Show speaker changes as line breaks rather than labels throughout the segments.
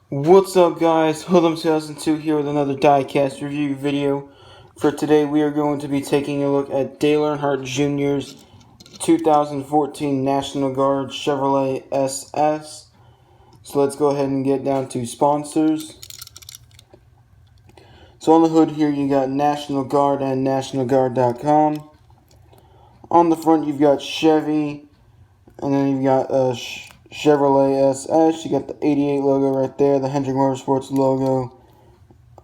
What's up, guys? Hoodlum 2002 here with another Diecast review video. For today, we are going to be taking a look at Dale Earnhardt Jr.'s 2014 National Guard Chevrolet SS. So let's go ahead and get down to sponsors. So on the hood here, you got National Guard and NationalGuard.com. On the front, you've got Chevy, and then you've got Chevrolet SS. You got the 88 logo right there, the Hendrick Motorsports logo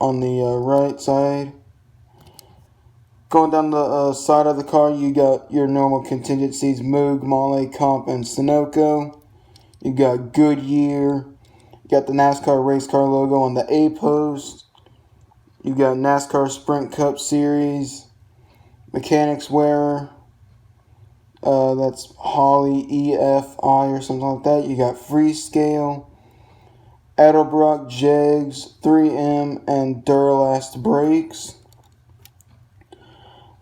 on the right side. Going down the side of the car, you got your normal contingencies: Moog, Mahle, Comp, and Sunoco. You got Goodyear. You got the NASCAR race car logo on the A post. You got NASCAR Sprint Cup Series. Mechanics wear. That's Holly EFI or something like that. You got Freescale, Edelbrock, Jegs, 3M, and Duralast brakes.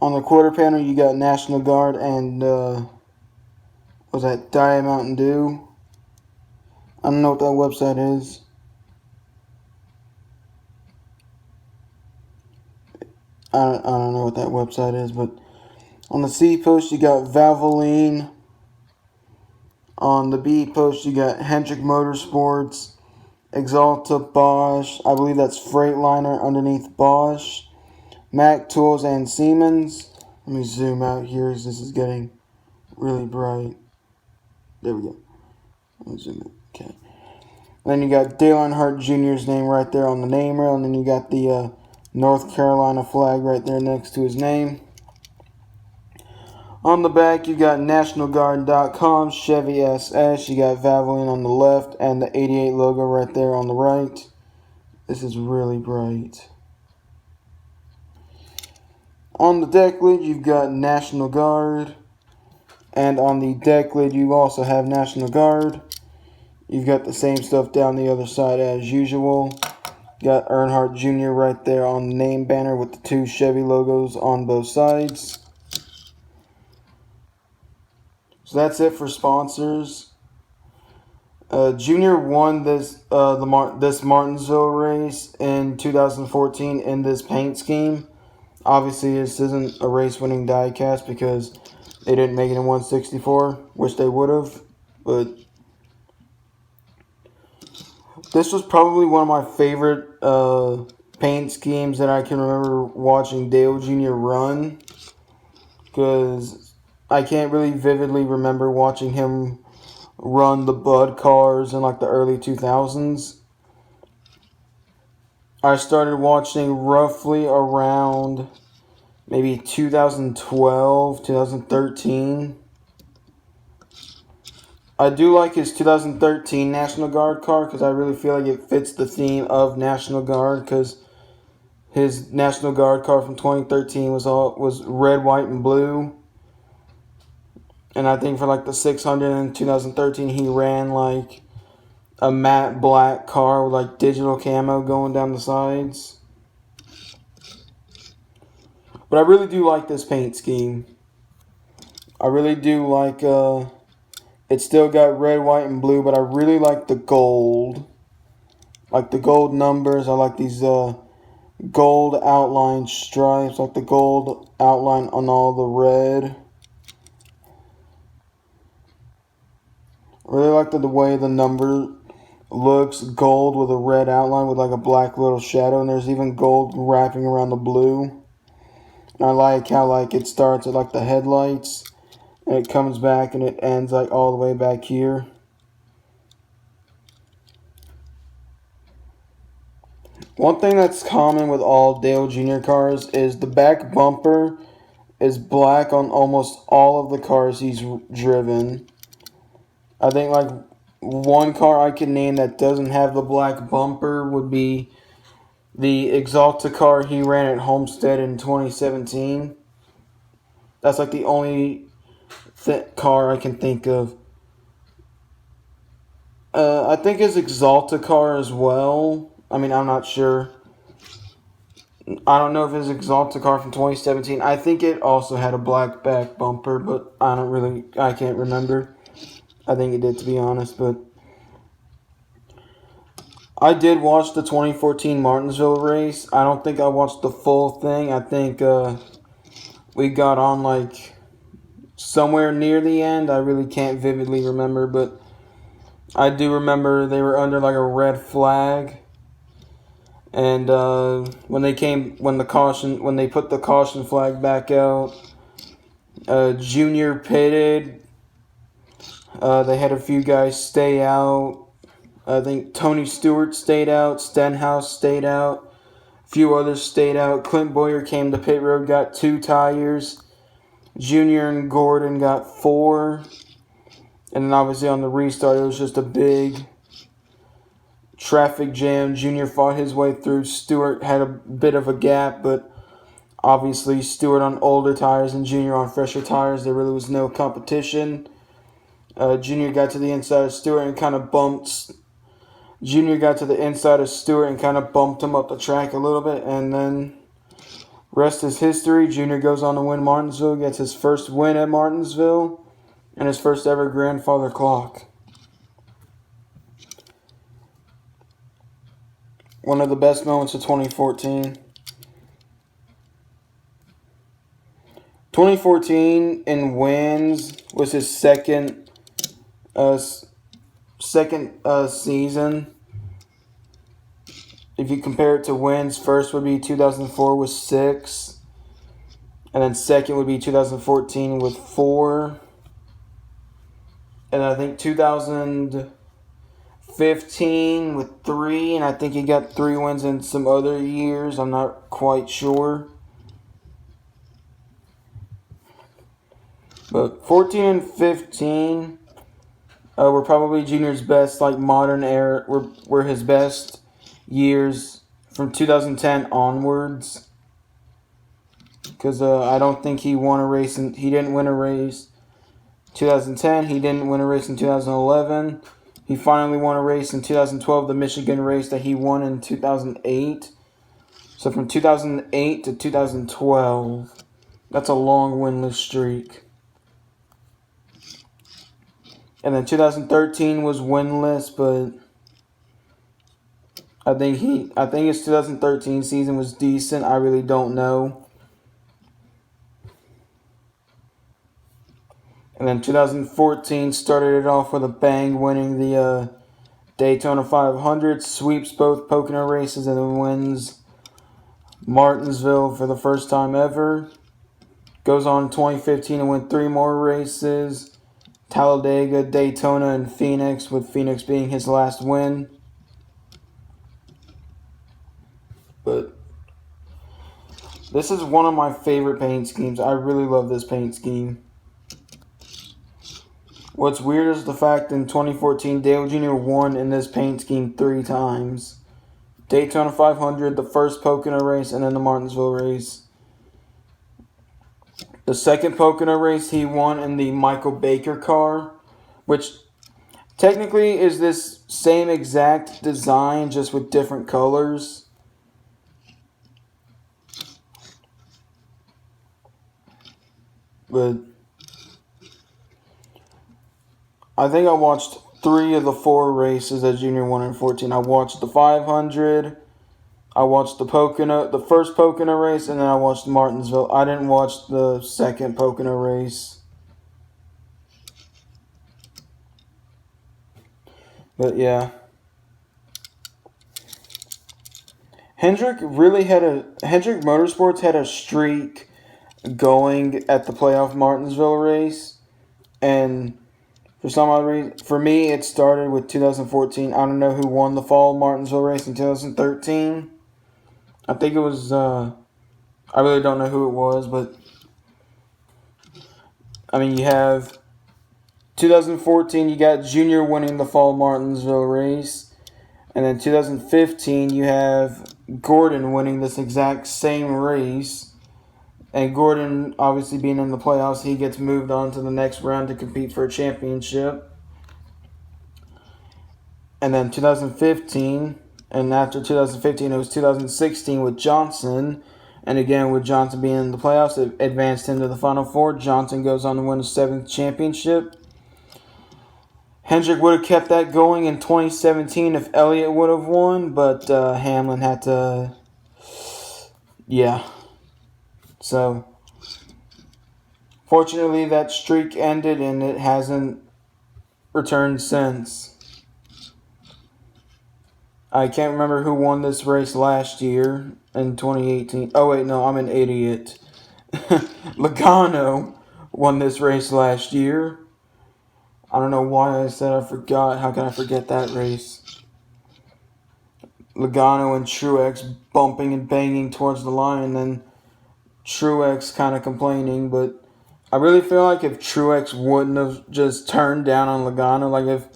On the quarter panel, you got National Guard and was that Diet Mountain Dew? I don't know what that website is. I don't know what that website is, but on the C post, you got Valvoline. On the B post, you got Hendrick Motorsports, Exalta, Bosch. I believe that's Freightliner underneath Bosch. Mac Tools and Siemens. Let me zoom out here as this is getting really bright. There we go. Let me zoom in. Okay. And then you got Dale Earnhardt Jr.'s name right there on the name rail. And then you got the North Carolina flag right there next to his name. On the back, you got NationalGuard.com, Chevy SS. You got Valvoline on the left and the 88 logo right there on the right. This is really bright. On the deck lid, you've got National Guard. And on the deck lid, you also have National Guard. You've got the same stuff down the other side as usual. You got Earnhardt Jr. right there on the name banner with the two Chevy logos on both sides. So that's it for sponsors. Junior won this Martinsville race in 2014 in this paint scheme. Obviously, this isn't a race-winning diecast because they didn't make it in 164. Wish they would have, but this was probably one of my favorite paint schemes that I can remember watching Dale Jr. run, because I can't really vividly remember watching him run the Bud cars in like the early 2000s. I started watching roughly around maybe 2012, 2013. I do like his 2013 National Guard car because I really feel like it fits the theme of National Guard, because his National Guard car from 2013 was red, white, and blue. And I think for like the 600 in 2013, he ran like a matte black car with like digital camo going down the sides. But I really do like this paint scheme. I really do like, it's still got red, white, and blue, but I really like the gold. Like the gold numbers. I like these gold outline stripes, like the gold outline on all the red. I really like the way the number looks, gold with a red outline with like a black little shadow, and there's even gold wrapping around the blue. And I like how like it starts at like the headlights and it comes back and it ends like all the way back here. One thing that's common with all Dale Jr. cars is the back bumper is black on almost all of the cars he's driven. I think like one car I can name that doesn't have the black bumper would be the Exalta car he ran at Homestead in 2017. That's like the only car I can think of. I think his Exalta car as well. I mean, I'm not sure. I don't know if his Exalta car from 2017. I think it also had a black back bumper, but I can't remember. I think it did, to be honest, but I did watch the 2014 Martinsville race. I don't think I watched the full thing. I think we got on like somewhere near the end. I really can't vividly remember, but I do remember they were under like a red flag. And when they put the caution flag back out, Junior pitted. They had a few guys stay out. I think Tony Stewart stayed out. Stenhouse stayed out. A few others stayed out. Clint Boyer came to pit road, got 2 tires. Junior and Gordon got 4. And then obviously on the restart, it was just a big traffic jam. Junior fought his way through. Stewart had a bit of a gap, but obviously Stewart on older tires and Junior on fresher tires. There really was no competition. Junior got to the inside of Stewart and kind of bumped. Junior got to the inside of Stewart and kind of bumped him up the track a little bit, and then rest is history. Junior goes on to win Martinsville, gets his first win at Martinsville, and his first ever grandfather clock. One of the best moments of 2014. 2014 in wins was his second season. If you compare it to wins, first would be 2004 with 6. And then second would be 2014 with 4. And I think 2015 with 3. And I think he got 3 wins in some other years. I'm not quite sure. But 14 and 15 were probably Junior's best, like modern era, were his best years from 2010 onwards. Because I don't think he won a race, and he didn't win a race 2010. He didn't win a race in 2011. He finally won a race in 2012, the Michigan race that he won in 2008. So from 2008 to 2012, that's a long winless streak. And then 2013 was winless, but I think his 2013 season was decent. I really don't know. And then 2014 started it off with a bang, winning the Daytona 500, sweeps both Pocono races, and then wins Martinsville for the first time ever. Goes on in 2015 to win 3 more races. Talladega, Daytona, and Phoenix, with Phoenix being his last win. But this is one of my favorite paint schemes. I really love this paint scheme. What's weird is the fact in 2014, Dale Jr. won in this paint scheme 3 times. Daytona 500, the first Pocono race, and then the Martinsville race. The second Pocono race, he won in the Michael Baker car, which technically is this same exact design, just with different colors. But I think I watched 3 of the 4 races that Junior won in 14. I watched the 500. I watched the first Pocono race, and then I watched Martinsville. I didn't watch the second Pocono race. But yeah. Hendrick Motorsports had a streak going at the playoff Martinsville race. And for some odd reason, for me, it started with 2014. I don't know who won the fall Martinsville race in 2013. I think it was, I really don't know who it was, but, I mean, you have 2014, you got Junior winning the fall Martinsville race, and then 2015, you have Gordon winning this exact same race, and Gordon, obviously being in the playoffs, he gets moved on to the next round to compete for a championship. And then 2015... And after 2015, it was 2016 with Johnson. And again, with Johnson being in the playoffs, it advanced him to the Final Four. Johnson goes on to win his 7th championship. Hendrick would have kept that going in 2017 if Elliott would have won, but Hamlin had to. Yeah. So, fortunately, that streak ended and it hasn't returned since. I can't remember who won this race last year in 2018. Oh, wait, no, I'm an idiot. Logano won this race last year. I don't know why I said I forgot. How can I forget that race? Logano and Truex bumping and banging towards the line, and then Truex kind of complaining. But I really feel like if Truex wouldn't have just turned down on Logano, like if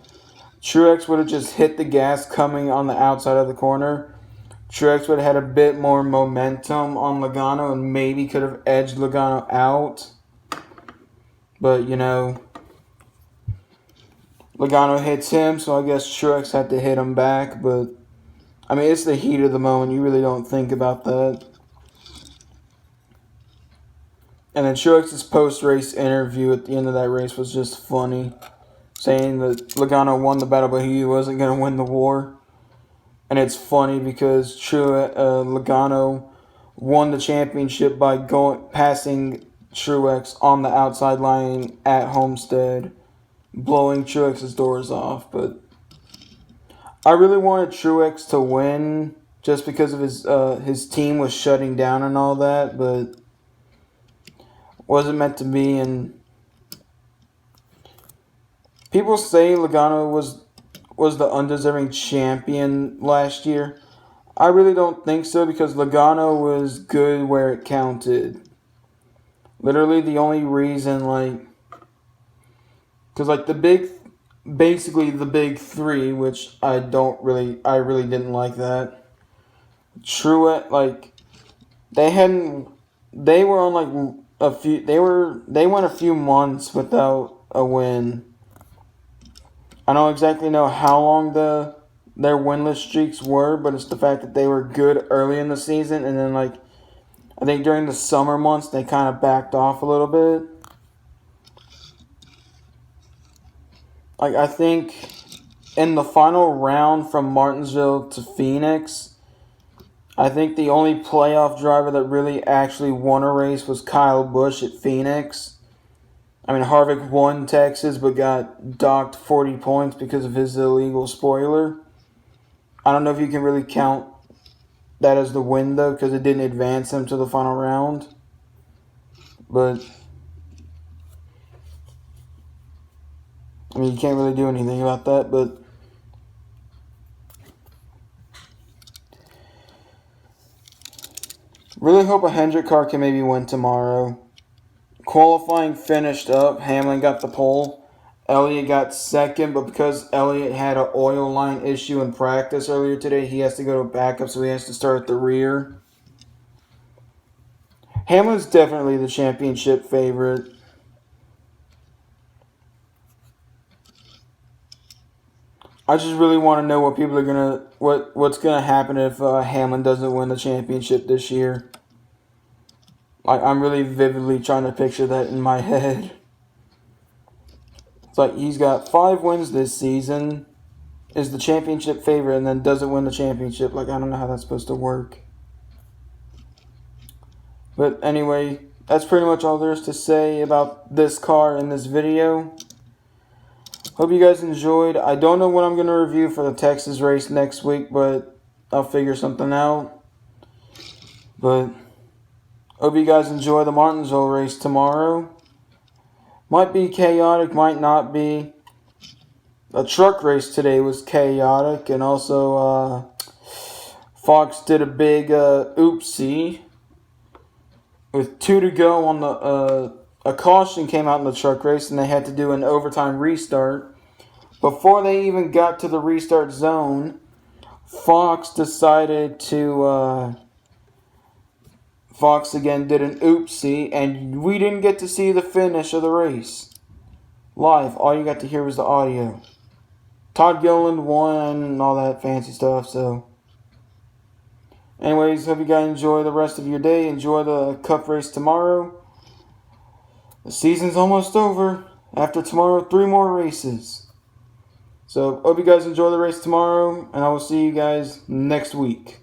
Truex would have just hit the gas coming on the outside of the corner, Truex would have had a bit more momentum on Logano and maybe could have edged Logano out. But, you know, Logano hits him, so I guess Truex had to hit him back. But, I mean, it's the heat of the moment. You really don't think about that. And then Truex's post-race interview at the end of that race was just funny, saying that Logano won the battle, but he wasn't going to win the war. And it's funny because Logano won the championship by passing Truex on the outside line at Homestead, blowing Truex's doors off. But I really wanted Truex to win just because of his team was shutting down and all that, but wasn't meant to be. And people say Logano was the undeserving champion last year. I really don't think so because Logano was good where it counted. Literally the only reason, because basically the big three, which I really didn't like that. Truex, they were on they went a few months without a win. I don't exactly know how long their winless streaks were, but it's the fact that they were good early in the season, and then I think during the summer months they kind of backed off a little bit. I think in the final round from Martinsville to Phoenix, I think the only playoff driver that really actually won a race was Kyle Busch at Phoenix. I mean, Harvick won Texas but got docked 40 points because of his illegal spoiler. I don't know if you can really count that as the win, though, because it didn't advance him to the final round. But, I mean, you can't really do anything about that, but really hope a Hendrick car can maybe win tomorrow. Qualifying finished up. Hamlin got the pole. Elliott got second, but because Elliott had an oil line issue in practice earlier today, he has to go to backup, so he has to start at the rear. Hamlin's definitely the championship favorite. I just really want to know what people are what's gonna happen if Hamlin doesn't win the championship this year. I'm really vividly trying to picture that in my head. It's like he's got 5 wins this season, is the championship favorite, and then doesn't win the championship. I don't know how that's supposed to work. But anyway, that's pretty much all there is to say about this car in this video. Hope you guys enjoyed. I don't know what I'm going to review for the Texas race next week, but I'll figure something out. But hope you guys enjoy the Martinsville race tomorrow. Might be chaotic, might not be. The truck race today was chaotic, and also Fox did a big oopsie. With 2 to go on a caution came out in the truck race, and they had to do an overtime restart. Before they even got to the restart zone, Fox decided to Fox again did an oopsie, and we didn't get to see the finish of the race live. All you got to hear was the audio. Todd Gilliland won and all that fancy stuff. So, anyways, hope you guys enjoy the rest of your day. Enjoy the Cup race tomorrow. The season's almost over. After tomorrow, 3 more races. So, hope you guys enjoy the race tomorrow, and I will see you guys next week.